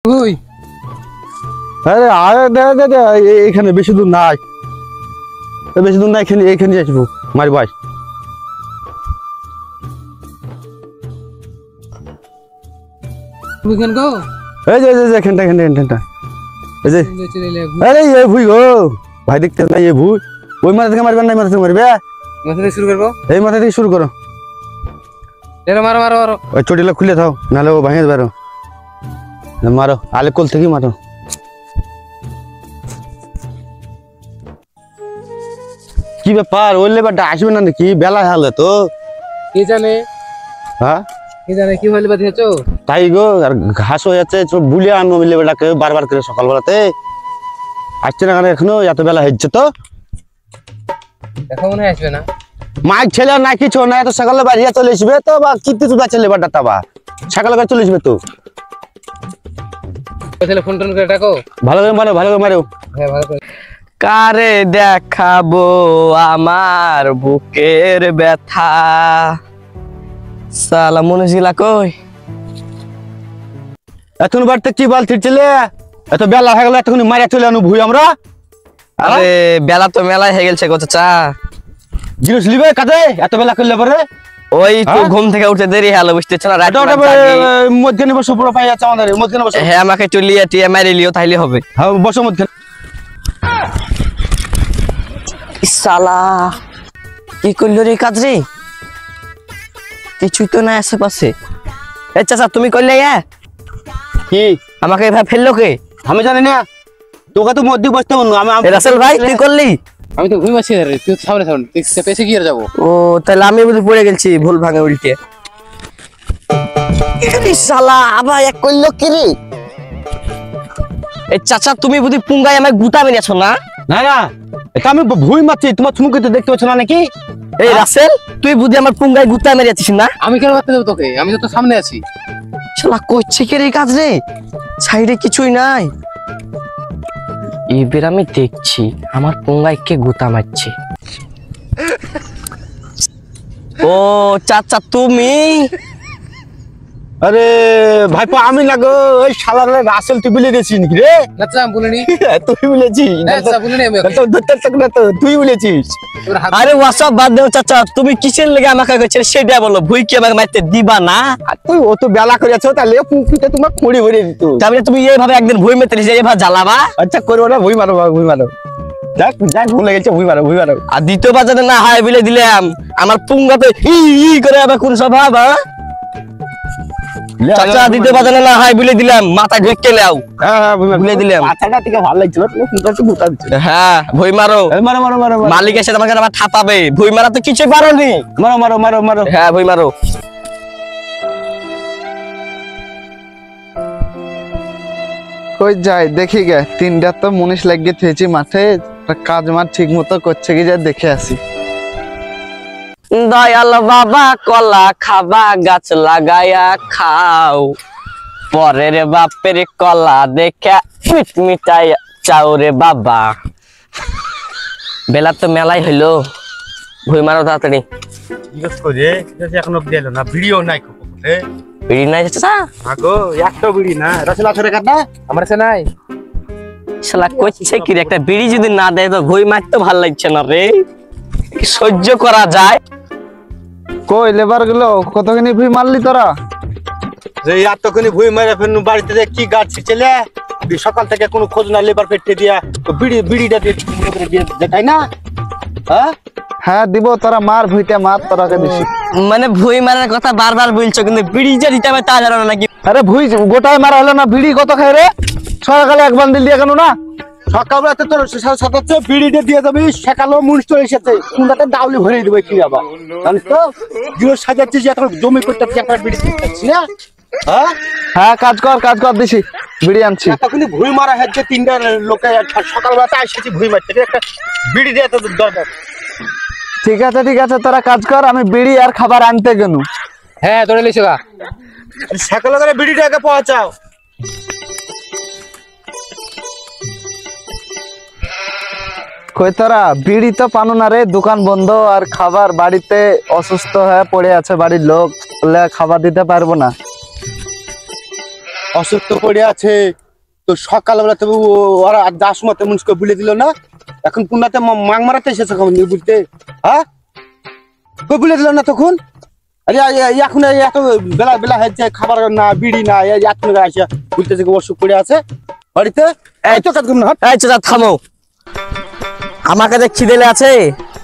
ওই আরে আরে দে দে এখানে বেশি দূর নাই, বেশি দূর নাই, এখানে এখানে আসবো মারি ভাই। তুমি কেন গো? এই যে এখানটা এই যে আরে এই ভুই গো ভাই, দেখতে নাই এই ভুই। ওই মাথা থেকে মারবেন না, মাথা থেকে মারবে। মাথা থেকে শুরু করবো? এই মাথা থেকে শুরু করো। এরা মারো মারো মারো। ওই চটিটা খুলে থাও, নাহলে ও ভাঙে যাবে। মারো আলে কোল থেকে মারো। কি ব্যাপার, ওই লেবারটা আসবে না নাকি? বেলা হলে তো কি জানে, হ্যাঁ কি জানে কি হলে বাঁধিয়েছো? তাই গো, আর ঘাস হয়ে যাচ্ছে, বুলিয়ে আনবো লেবারটাকে বারবার করে সকালবেলাতে। আসছে না কেন এখনো? এত বেলা হচ্ছে তো। দেখা মনে হয় আসবে না। মাইক ছেলে না কিছু না, এত সকালে বাড়িয়ে চলে আসবে তো, বা কি কিছু আছে লেবারটা, তা বা সকালে করে চলে আসবে তো। তাহলে ফোন টোন করে ডাকো। ভালো করে মারো, ভালো করে মারো। হ্যাঁ ভালো করে। কারে দেখাবো আমার বুকের ব্যথা, সালা মনে ছিল কই? এখন বাড়তে কি বল ছিলে, এত বেলা হয়ে গেল, এতক্ষণ মারিয়া চলে আনু ভুই আমরা। আরে বেলা তো মেলায় হয়ে গেছে গো চাচা। জিনিস লিবে কাজে এত বেলা করলে পরে? ওই তো ঘুম থেকে উঠে দেরি হলো, বুঝতেছ না? রাত মধ্যখানে বসে পুরো পাই যাচ্ছে আমাদের মধ্যখানে বসে। হ্যাঁ আমাকে চলিয়ে টিয়ে মারি লিও তাইলে হবে। হ্যাঁ বসো মধ্যখানে। সালা কি করলো রে কাজ রে? কিছুই তো না আশেপাশে। এ চাচা তুমি করলে কি আমাকে এভাবে ফেললো কে? আমি জানি না, তোকে তো মধ্যে বসতে বলবো আমি। রাসেল ভাই তুই করলি? আমি তো ঘুমাচ্ছি রে, তুই সামনে সামনে পেছে কি আর যাবো? ও তাহলে আমি বুঝি পড়ে গেছি ভুল ভাঙে উল্টে। এই শালা আবার এক কইলো কি রে? এই চাচা তুমি বুঝি পুঙ্গায় আমায় গুতা মেরেছো না? না না, এটা আমি ভুই মারছি, তোমার চুমুকে তো দেখতে পাচ্ছ না নাকি? এই রাসেল তুই বুঝি আমার পুঙ্গায় গুতা মেরেছিস না? আমি কেন মারতে দেবো তোকে? আমি তো তোর সামনে আছি। শালা করছে কে রে কাজ রে? সাইডে কিছুই নাই। এবার আমি দেখছি আমার পুঙ্গায় কে গুতা মারছে। ও চাচা তুমি? আরে ভাইপো আমি না গো, ওই শালার রাসেল তুই বলে গেছিস নাকি রে? না চাচা আমি বলিনি। তুই বলেছিস না চাচা বলিনি আমি ওকে। তুই বলেছিস। তোর হাত আরে ওয়াসব বাদ দেও চাচা, তুমি কিসের লেগে আমাকে কইছে সেটা বলো। ভুই কি আমাকে মারতে দিবা না? আর তুই ও তো বেলা করেছো, তাহলে পুকুরটা তোমার খড়ি ভরে দিত। তাহলে তুমি এইভাবে একদিন ভুই মেতে এইভাবে জ্বালাবা? আচ্ছা করবো না, ভুই মারো ভুই মারো। যাক যাক ভুলে গেছে, ভুই মারো ভুই মারো। আর দ্বিতীয় বাজারে না হয় বলে দিলাম আমার পুঙ্গাতে ই করে আবার কোন স্বভাব? চাচা দ্বিতীয় বাজারে না হয় বলে দিলাম, মাথায় ঢুকে নাও। হ্যাঁ ভুলে দিলাম। মাথাটা থেকে ভালো লাগছিল, তুমি পুকুরটা গুতা দিচ্ছ। হ্যাঁ ভুই মারো। মারো মারো মারো মারো মালিক এসে তোমাকে আবার ঠাপাবে। ভুই মারা তো কিছুই পারোনি। মারো মারো মারো মারো। হ্যাঁ ভুই মারো। কই যাই দেখি গে, তিনটা তো মুনিশ লাগিয়ে থেছি মাঠে, কাজ মার ঠিক মতো করছে কি, যা দেখে আসি। দয়াল বাবা কলা খাবা গাছ লাগায়া খাও, পরের বাপের কলা দেখা মিট মিটাই চাও রে বাবা। বেলা তো মেলাই হইলো, ভুই মারো তাড়াতাড়ি। জিজ্ঞেস করে এখন অব্দি এলো না, ভিডিও নাই কুকুরে। বিড়ি নাই চাচা? আগো একটা বিড়ি না, রাসেল আছে রে কাটা আমার কাছে নাই। শালা করছে কি রে? একটা বিড়ি যদি না দেয় তো ভুই মারতে ভাল লাগছে না রে। কি সহ্য করা যায়? কই লেবার গুলো কতখানি ভুই মারলি তোরা? যে এতক্ষণই ভুই মারে ফের বাড়িতে যে কি গাছ ছেলে, সকাল থেকে কোনো খোঁজ না, লেবার পেটে দিয়া বিড়িটা দিয়ে দেখাই না। হ্যাঁ হ্যাঁ দিব, তোরা মার ভুইতে মার, তোরাকে দিছি। মানে ভুই মারার কথা বারবার বলছো, কিন্তু বিড়ি যে দিতে হবে তা জানো না নাকি? আরে ভুই গোটায় মারা হলো না, বিড়ি কত খাই রে? সকালে এক বান্ডিল দিয়ে কেন না? সকালবেলাতে তোর সাথে বিড়িটা দিয়ে যাবি, সকালেও মুনিশ চলে এসেছে, কুন্ডাতে ডাউলি ভরে দেবে কি আবার, জানিস তো? জিও সাজাচ্ছিস, এখন জমি করতে একটা বিড়ি খাচ্ছি না। হ্যাঁ হ্যাঁ কাজ কর দিছি, বিড়ি আনছি। তখনই ভুই মারা হচ্ছে, তিনটা লোকে সকালবেলাতে এসেছি ভুই মারতে, একটা বিড়ি দিয়ে তো দরকার। ঠিক আছে তোরা কাজ কর, আমি বিড়ি আর খাবার আনতে গেল। হ্যাঁ তোরে লিখো গা। সকালে করে বিড়িটাকে পৌঁছাও। কই তোরা বিড়ি তো পানো না রে, দোকান বন্ধ, আর খাবার বাড়িতে অসুস্থ হয়ে পড়ে আছে বাড়ির লোক, খাবার দিতে পারবো না। অসুস্থ পড়ে আছে। তো সকালবেলা তো ওরা 10 মতে মুনিশকে বলে দিল না, এখন পুনাতে মাং মারাতে এসেছে কখন বুঝতে? হ্যাঁ কই বলে দিল না তখন? আরে এখন এত বেলা বেলা হয়েছে, খাবার না বিড়ি না, এত আসে বলতেছে অসুখ পড়ে আছে বাড়িতে। এই তো কাজ করুন। এই চাচা থামো, আমার কাছে খিদে আছে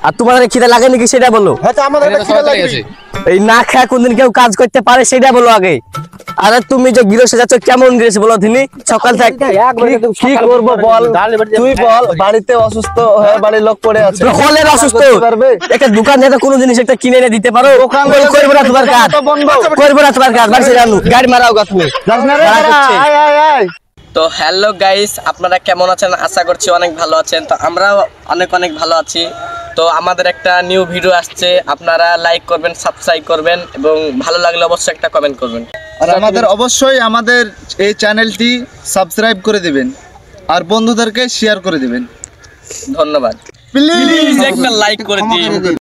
আর তোমার কাছে খিদে লাগে নাকি সেটা বলো। হ্যাঁ তো আমাদের এটা তো খিদে সবাই লাগে। আছে। এই না খায় কোনদিন কেউ কাজ করতে পারে সেটা বলো আগে। আরে তুমি যে গৃহস্থ যাচ্ছ কেমন গৃহস্থ বলো দিনি, সকাল থেকে কি করবো বল, তুই বল। বাড়িতে অসুস্থ হয়ে বাড়ির লোক পড়ে আছে, হলের অসুস্থ করতে পারবে? একটা দোকান থেকে কোনো জিনিস একটা কিনে এনে দিতে পারো? করবো না তোমার কাজ, করবো না তোমার কাজ, বাড়ি জানো গাড়ি মারাও গা তুমি। যাস না রে, দাঁড়া করছে। আয় আয় আয়। তো হ্যালো গাইস, আপনারা কেমন আছেন? আশা করছি অনেক ভালো আছেন। তো আমরাও অনেক অনেক ভালো আছি। তো আমাদের একটা নিউ ভিডিও আসছে, আপনারা লাইক করবেন, সাবস্ক্রাইব করবেন এবং ভালো লাগলে অবশ্যই একটা কমেন্ট করবেন। আর আমাদের অবশ্যই আমাদের এই চ্যানেলটি সাবস্ক্রাইব করে দিবেন আর বন্ধুদেরকে শেয়ার করে দিবেন। ধন্যবাদ। প্লিজ একটা লাইক করে দিন।